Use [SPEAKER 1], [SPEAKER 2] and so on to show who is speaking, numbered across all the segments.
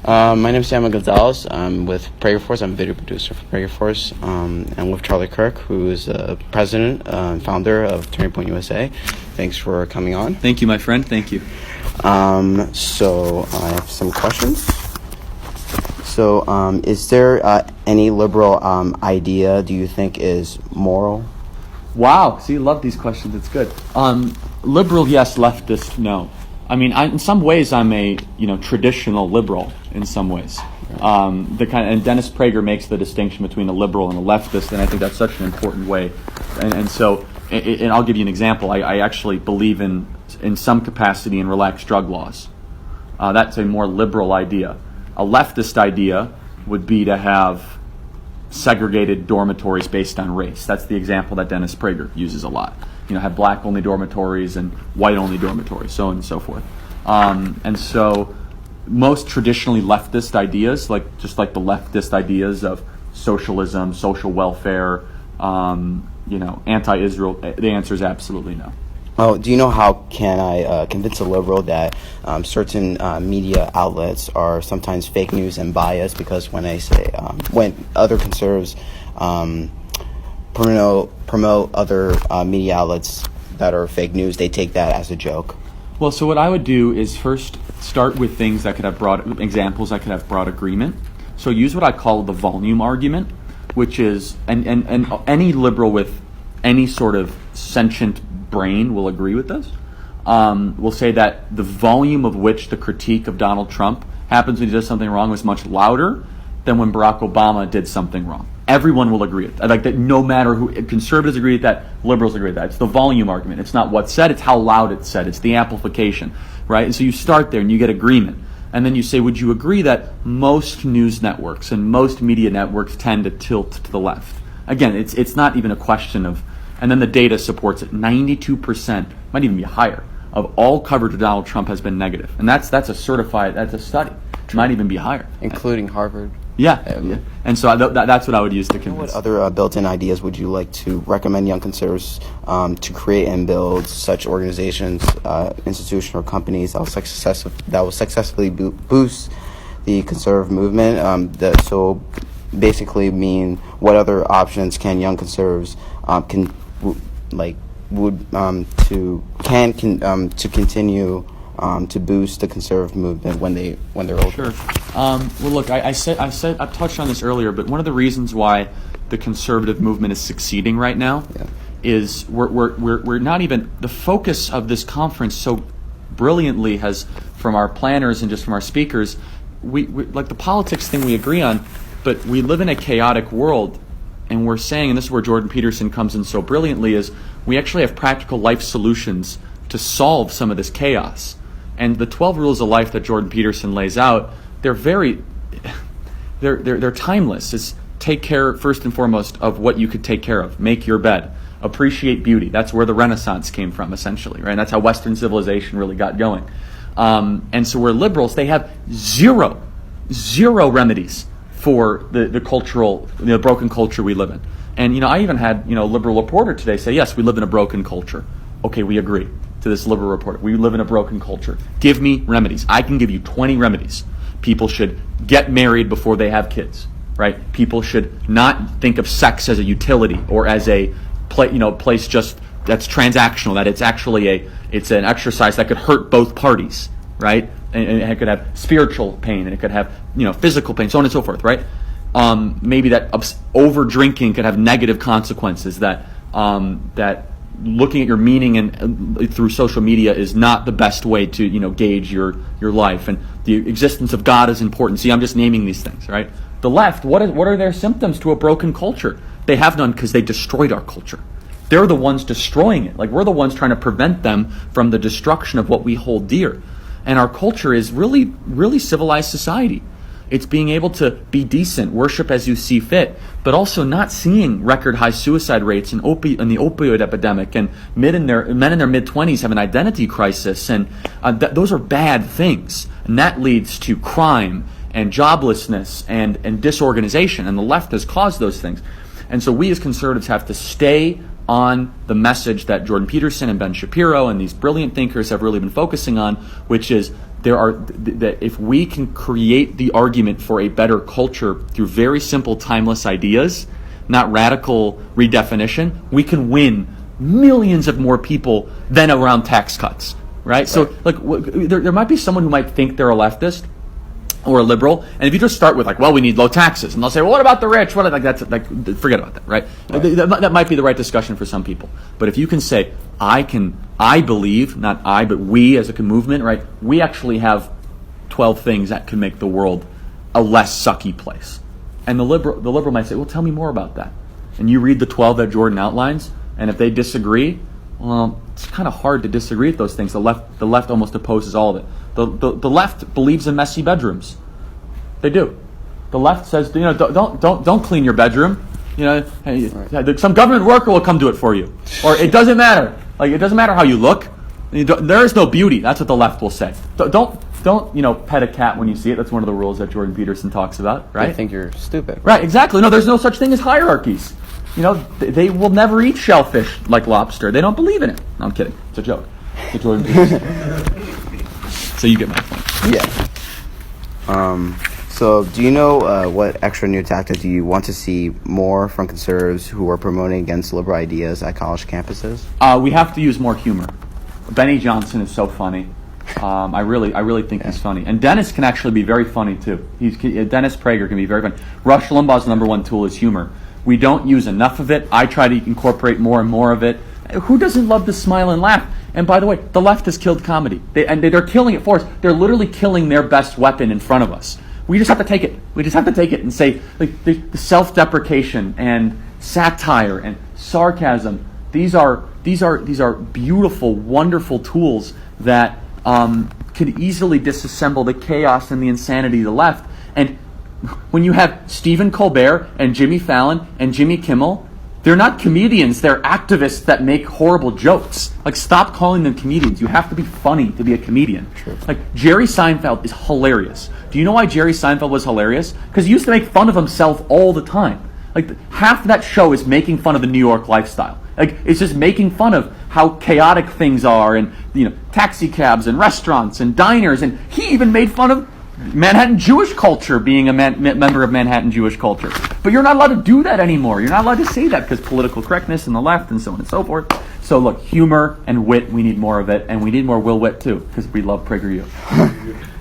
[SPEAKER 1] My name is Samuel Gonzalez. I'm with PragerFORCE. I'm a video producer for PragerFORCE. I'm with Charlie Kirk, who is the president and founder of Turning Point USA. Thanks for coming on.
[SPEAKER 2] Thank you, my friend. Thank you.
[SPEAKER 1] So I have some questions. So is there any liberal idea do you think is moral?
[SPEAKER 2] Wow. See, you love these questions. It's good. Liberal, yes. Leftist, no. I mean, in some ways, I'm a traditional liberal. In some ways, and Dennis Prager makes the distinction between a liberal and a leftist, and I think that's such an important way. And so, I'll give you an example. I actually believe in some capacity in relaxed drug laws. That's a more liberal idea. A leftist idea would be to have segregated dormitories based on race. That's the example that Dennis Prager uses a lot. Have black-only dormitories and white-only dormitories, so on and so forth. And so most traditionally leftist ideas, like the leftist ideas of socialism, social welfare, anti-Israel, the answer is absolutely no.
[SPEAKER 1] Oh, do you know how can I convince a liberal that certain media outlets are sometimes fake news and biased? Because when I say when other conservatives promote other media outlets that are fake news, they take that as a joke.
[SPEAKER 2] Well, so what I would do is first start with things that could have broad examples that could have broad agreement. So use what I call the volume argument, which is, and any liberal with any sort of sentient brain will agree with this. Will say that the volume of which the critique of Donald Trump happens when he does something wrong was much louder than when Barack Obama did something wrong. Everyone will agree with that. Like that, no matter who, conservatives agree with that, liberals agree with that. It's the volume argument. It's not what's said, it's how loud it's said. It's the amplification, right? And so you start there and you get agreement. And then you say, would you agree that most news networks and most media networks tend to tilt to the left? Again, it's not even a question of, and then the data supports it. 92%, might even be higher, of all coverage of Donald Trump has been negative. And that's a certified, that's a study. It might even be higher.
[SPEAKER 1] Including Harvard.
[SPEAKER 2] Yeah. And so that's what I would use to convince.
[SPEAKER 1] What other built-in ideas would you like to recommend young conservatives to create and build such organizations, institutions, or companies that will successfully boost the conservative movement? So basically mean what other options can young conservatives to continue to boost the conservative movement when they're older?
[SPEAKER 2] Sure. Well, look, I touched on this earlier, but one of the reasons why the conservative movement is succeeding right now is we're not even, the focus of this conference so brilliantly has, from our planners and just from our speakers, we like the politics thing we agree on, but we live in a chaotic world, and we're saying, and this is where Jordan Peterson comes in so brilliantly, is we actually have practical life solutions to solve some of this chaos. And the 12 rules of life that Jordan Peterson lays out, they're timeless. It's take care first and foremost of what you could take care of. Make your bed. Appreciate beauty. That's where the Renaissance came from, essentially, right? that's how Western civilization really got going. And so we're liberals. They have zero remedies for the cultural, the broken culture we live in. And I even had a liberal reporter today say, yes, we live in a broken culture. Okay, we agree. To this liberal reporter, we live in a broken culture. Give me remedies. I can give you 20 remedies. People should get married before they have kids, right? People should not think of sex as a utility or as a place just that's transactional. That it's actually it's an exercise that could hurt both parties, right? And it could have spiritual pain, and it could have physical pain, so on and so forth, right? Maybe that over drinking could have negative consequences. That looking at your meaning and through social media is not the best way to gauge your life, and the existence of God is important. See, I'm just naming these things, right? The left, what are their symptoms to a broken culture? They have none, because they destroyed our culture. They're the ones destroying it. Like, we're the ones trying to prevent them from the destruction of what we hold dear. And our culture is really, really civilized society. It's being able to be decent, worship as you see fit, but also not seeing record high suicide rates and the opioid epidemic, and men in their mid-20s have an identity crisis, and those are bad things. And that leads to crime and joblessness and disorganization, and the left has caused those things. And so we as conservatives have to stay on the message that Jordan Peterson and Ben Shapiro and these brilliant thinkers have really been focusing on, which is that if we can create the argument for a better culture through very simple, timeless ideas, not radical redefinition, we can win millions of more people than around tax cuts, right? So, like, there might be someone who might think they're a leftist or a liberal, and if you just start with like, well, we need low taxes, and they'll say, well, what about the rich? What, like, that's like, forget about that, right? That might be the right discussion for some people. But if you can say, I believe, not I, but we as a movement, right? We actually have 12 things that can make the world a less sucky place. And the liberal might say, well, tell me more about that. And you read the 12 that Jordan outlines, and if they disagree, well, it's kind of hard to disagree with those things. The left almost opposes all of it. The left believes in messy bedrooms. They do. The left says, don't clean your bedroom. Hey, some government worker will come do it for you. Or it doesn't matter. Like, it doesn't matter how you look. There is no beauty. That's what the left will say. Don't pet a cat when you see it. That's one of the rules that Jordan Peterson talks about, right?
[SPEAKER 1] They think you're stupid.
[SPEAKER 2] Right, exactly. No, there's no such thing as hierarchies. They will never eat shellfish like lobster. They don't believe in it. No, I'm kidding. It's a joke. It's Jordan Peterson. So you get my point.
[SPEAKER 1] Yeah. So do you know what extra new tactic do you want to see more from conservatives who are promoting against liberal ideas at college campuses?
[SPEAKER 2] We have to use more humor. Benny Johnson is so funny. I really think he's funny. And Dennis can actually be very funny too. Dennis Prager can be very funny. Rush Limbaugh's number one tool is humor. We don't use enough of it. I try to incorporate more and more of it. Who doesn't love to smile and laugh? And by the way, the left has killed comedy. They're killing it for us. They're literally killing their best weapon in front of us. We just have to take it. We just have to take it and say, like, the self-deprecation and satire and sarcasm. These are beautiful, wonderful tools that could easily disassemble the chaos and the insanity of the left. And when you have Stephen Colbert and Jimmy Fallon and Jimmy Kimmel, they're not comedians. They're activists that make horrible jokes. Like, stop calling them comedians. You have to be funny to be a comedian.
[SPEAKER 1] True.
[SPEAKER 2] Like, Jerry Seinfeld is hilarious. Do you know why Jerry Seinfeld was hilarious? Because he used to make fun of himself all the time. Like, half of that show is making fun of the New York lifestyle. Like, it's just making fun of how chaotic things are, and taxi cabs and restaurants and diners. And he even made fun of Manhattan Jewish culture, being a member of Manhattan Jewish culture. But you're not allowed to do that anymore. You're not allowed to say that because political correctness and the left and so on and so forth. So look, humor and wit, we need more of it. And we need more Will Witt too, because we love PragerU.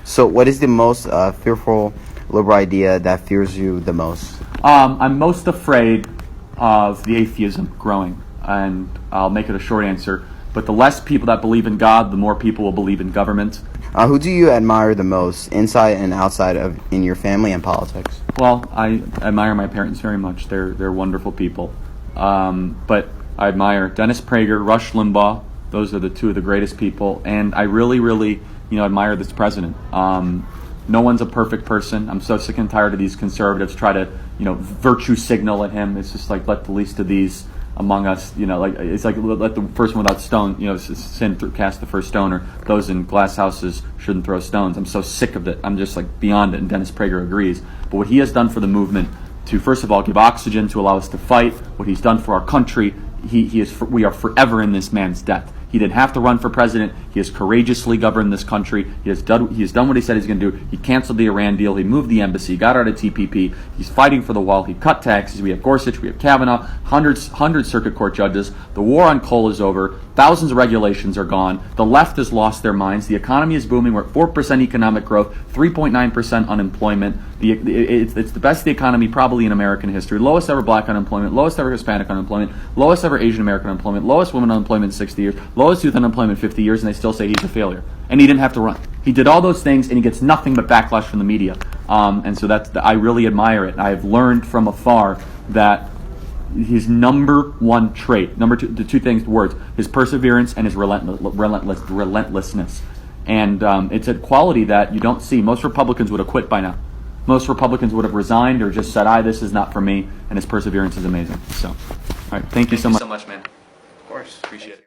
[SPEAKER 1] So what is the most fearful liberal idea that fears you the most?
[SPEAKER 2] I'm most afraid of the atheism growing. And I'll make it a short answer. But the less people that believe in God, the more people will believe in government.
[SPEAKER 1] Who do you admire the most, inside and outside of in your family and politics?
[SPEAKER 2] Well, I admire my parents very much. They're wonderful people. But I admire Dennis Prager, Rush Limbaugh. Those are the two of the greatest people. And I really, really, admire this president. No one's a perfect person. I'm so sick and tired of these conservatives try to, virtue signal at him. It's just like, let the least of these among us, it's like let the first one without stone, cast the first stone, or those in glass houses shouldn't throw stones. I'm so sick of it. I'm just like beyond it, and Dennis Prager agrees. But what he has done for the movement to, first of all, give oxygen to allow us to fight, what he's done for our country, we are forever in this man's debt. He didn't have to run for president. He has courageously governed this country. He has done what he said he's going to do. He canceled the Iran deal. He moved the embassy. He got out of TPP. He's fighting for the wall. He cut taxes. We have Gorsuch. We have Kavanaugh. Hundreds circuit court judges. The war on coal is over. Thousands of regulations are gone. The left has lost their minds. The economy is booming. We're at 4% economic growth, 3.9% unemployment. It's the best economy probably in American history. Lowest ever black unemployment, lowest ever Hispanic unemployment, lowest ever Asian American unemployment, lowest women unemployment in 60 years, lowest youth unemployment in 50 years, and they still say he's a failure. And he didn't have to run. He did all those things, and he gets nothing but backlash from the media. And so I really admire it. I have learned from afar that his number one trait, number two, the two things, words, his perseverance and his relentlessness. And it's a quality that you don't see. Most Republicans would have quit by now. Most Republicans would have resigned or just said, this is not for me, and his perseverance is amazing. So, all right, thank you so much, man.
[SPEAKER 1] Of course.
[SPEAKER 2] Appreciate it.